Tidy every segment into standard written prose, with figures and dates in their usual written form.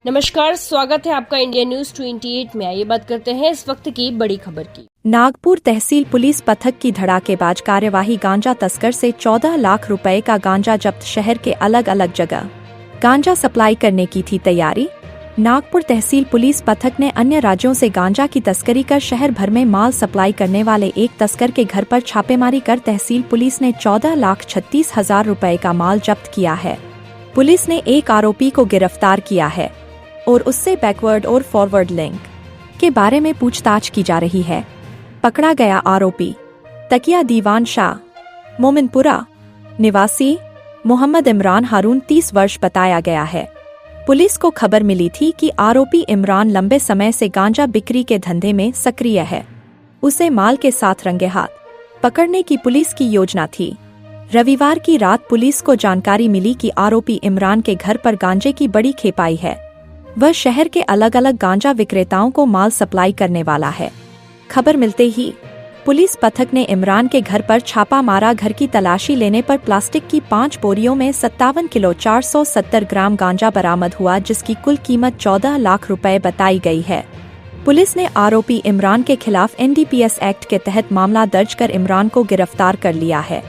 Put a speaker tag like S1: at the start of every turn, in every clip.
S1: नमस्कार, स्वागत है आपका इंडिया न्यूज 28 में। आइए बात करते हैं इस वक्त की बड़ी खबर की।
S2: नागपुर तहसील पुलिस पथक की धड़ाकेबाज कार्यवाही। गांजा तस्कर से 14 लाख रुपए का गांजा जब्त। शहर के अलग अलग जगह गांजा सप्लाई करने की थी तैयारी। नागपुर तहसील पुलिस पथक ने अन्य राज्यों से गांजा की तस्करी कर शहर भर में माल सप्लाई करने वाले एक तस्कर के घर पर छापेमारी कर तहसील पुलिस ने 14,36,000 रुपए का माल जब्त किया है। पुलिस ने एक आरोपी को गिरफ्तार किया है और उससे बैकवर्ड और फॉरवर्ड लिंक के बारे में पूछताछ की जा रही है। पकड़ा गया आरोपी तकिया दीवान शाह, मोमिनपुरा निवासी मोहम्मद इमरान हारून 30 वर्ष बताया गया है। पुलिस को खबर मिली थी कि आरोपी इमरान लंबे समय से गांजा बिक्री के धंधे में सक्रिय है। उसे माल के साथ रंगे हाथ पकड़ने की पुलिस की योजना थी। रविवार की रात पुलिस को जानकारी मिली कि आरोपी इमरान के घर पर गांजे की बड़ी खेपाई है। वह शहर के अलग अलग गांजा विक्रेताओं को माल सप्लाई करने वाला है। खबर मिलते ही पुलिस पथक ने इमरान के घर पर छापा मारा। घर की तलाशी लेने पर प्लास्टिक की 5 बोरियों में 57 किलो 470 ग्राम गांजा बरामद हुआ, जिसकी कुल कीमत 14 लाख रुपए बताई गई है। पुलिस ने आरोपी इमरान के खिलाफ NDPS एक्ट के तहत मामला दर्ज कर इमरान को गिरफ्तार कर लिया है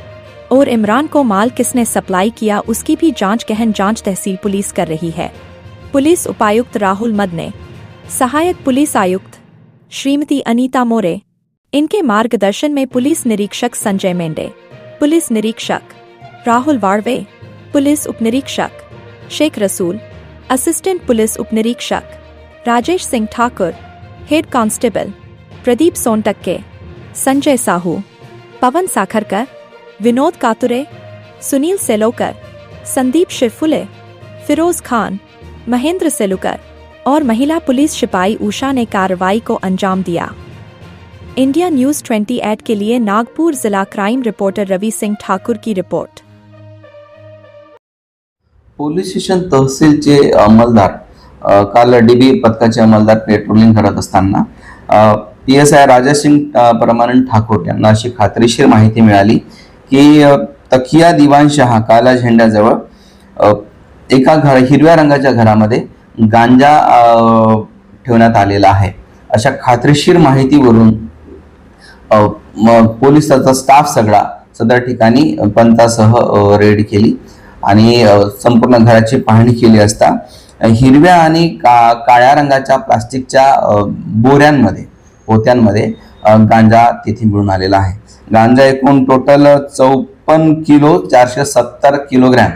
S2: और इमरान को माल किसने सप्लाई किया उसकी भी गहन जांच तहसील पुलिस कर रही है। पुलिस उपायुक्त राहुल मदने, सहायक पुलिस आयुक्त श्रीमती अनीता मोरे, इनके मार्गदर्शन में पुलिस निरीक्षक संजय मेंढे, पुलिस निरीक्षक राहुल वाड़वे, पुलिस उपनिरीक्षक शेख रसूल, असिस्टेंट पुलिस उपनिरीक्षक राजेश सिंह ठाकुर, हेड कांस्टेबल प्रदीप सोनटक्के, संजय साहू, पवन साखरकर, विनोद कातुरे, सुनील सेलोकर, संदीप शिरफुले, फिरोज खान, महेंद्र सेलुकर और महिला पुलिस सिपाही उषा ने कार्रवाई को अंजाम दिया। इंडिया न्यूज 28 के लिए नागपुर जिला क्राइम रिपोर्टर रवि सिंह ठाकुर की रिपोर्ट।
S3: पोलीस स्टेशन तहसीलचे अंमलदार काल DB पथकाचे अंमलदार पेट्रोलिंग करत असताना PSI राजासिंग परमानंद ठाकूर यांना अशी खात्रीशीर माहिती मिळाली की तकिया दिवान शाह काला झेंड्याजवळ एका हिरव्या रंगाच्या घरामध्ये गांजा ठेवण्यात आलेला आहे। अशा खात्रीशीर माहितीवरून पोलिसांचा स्टाफ सगळा सदर ठिकाणी पंतासह रेड केली आणि संपूर्ण घराची पाहणी केली असता हिरव्या आणि काळ्या रंगाच्या प्लास्टिकच्या बोऱ्यांमध्ये पोत्यांमध्ये गांजा तिथे मिळून आलेला आहे। गांजा एकूण टोटल 54 किलो 470 किलोग्रॅम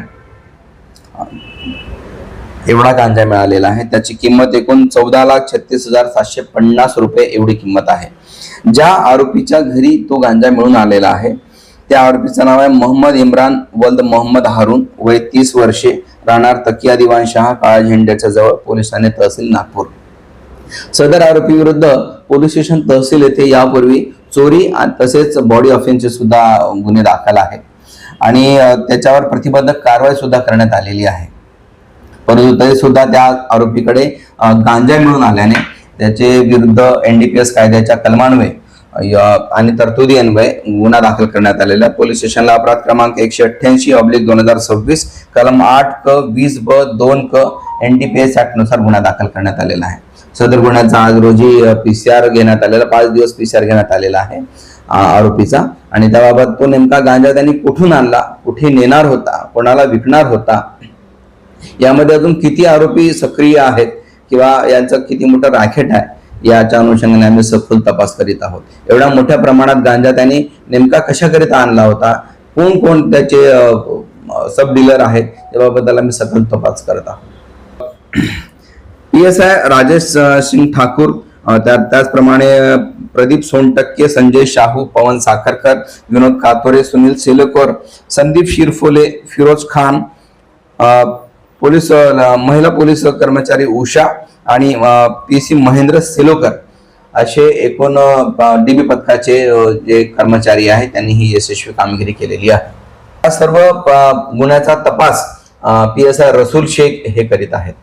S3: एवढा गांजा मिळालेला आहे। त्याची किंमत एकूण 14,36,750 रुपये एवढी किंमत आहे। ज्या आरोपीच्या घरी तो गांजा मिळून आलेला आहे त्या आरोपीचं नाव आहे मोहम्मद इम्रान वल्द मोहम्मद हारून, वय 30 वर्षे, राहणार तकिया दिवान शाह काळा झेंड्याच्या जवळ, पोलीस ठाणे तहसील नागपूर। सदर आरोपी विरुद्ध पोलीस स्टेशन तहसील येथे यापूर्वी चोरी आणि तसेच बॉडी ऑफेन्सचे सुद्धा गुन्हे दाखल आहेत आणि त्याच्यावर प्रतिबंधक कारवाई सुद्धा करण्यात आलेली आहे। परंतु तरी सुद्धा त्या आरोपीकडे गांजा मिळून आल्याने त्याचे विरुद्ध NDPS कायद्याच्या कलमान्वये आणि तरतुदी अन्वये गुन्हा दाखल करण्यात आलेला। पोलीस स्टेशनला अपराध क्रमांक 188/2026 कलम 8 क 20 ब 2 क NDPS ऍक्ट नुसार गुन्हा दाखल करण्यात आलेला आहे। सदर गुन्ह्याचा आज रोजी PCR घेण्यात आलेला, 5 दिवस PCR घेण्यात आलेला आहे आरोपीचा आणि त्याबाबत तो नेमका गांजा त्यांनी कुठून आणला, कुठे नेणार होता, कोणाला विकणार होता, यामध्ये अजून किती आरोपी सक्रिय आहेत किंवा यांचं किती मोठं रॅकेट आहे याच्या अनुषंगाने आम्ही सखोल तपास करीत आहोत। एवढ्या मोठ्या प्रमाणात गांजा त्यांनी नेमका कशाकरिता आणला होता, कोण कोण त्याचे सब डीलर आहेत याबाबत आम्ही सखोल तपास करत आहोत। PSI राजेश सिंह ठाकूर, त्याचप्रमाणे प्रदीप सोनटक्के, संजय शाहू, पवन साखरकर, विनोद कातोरे, सुनील सेलकर, संदीप शिरफोले, फिरोज खान, पोलीस महिला पोलीस कर्मचारी उषा आणि PC महेंद्र सेलोकर असे एकूण DB पथकाचे जे कर्मचारी आहेत त्यांनी ही यशस्वी कामगिरी केलेली आहे। या सर्व गुन्ह्याचा तपास PSI रसूल शेख हे करीत आहेत।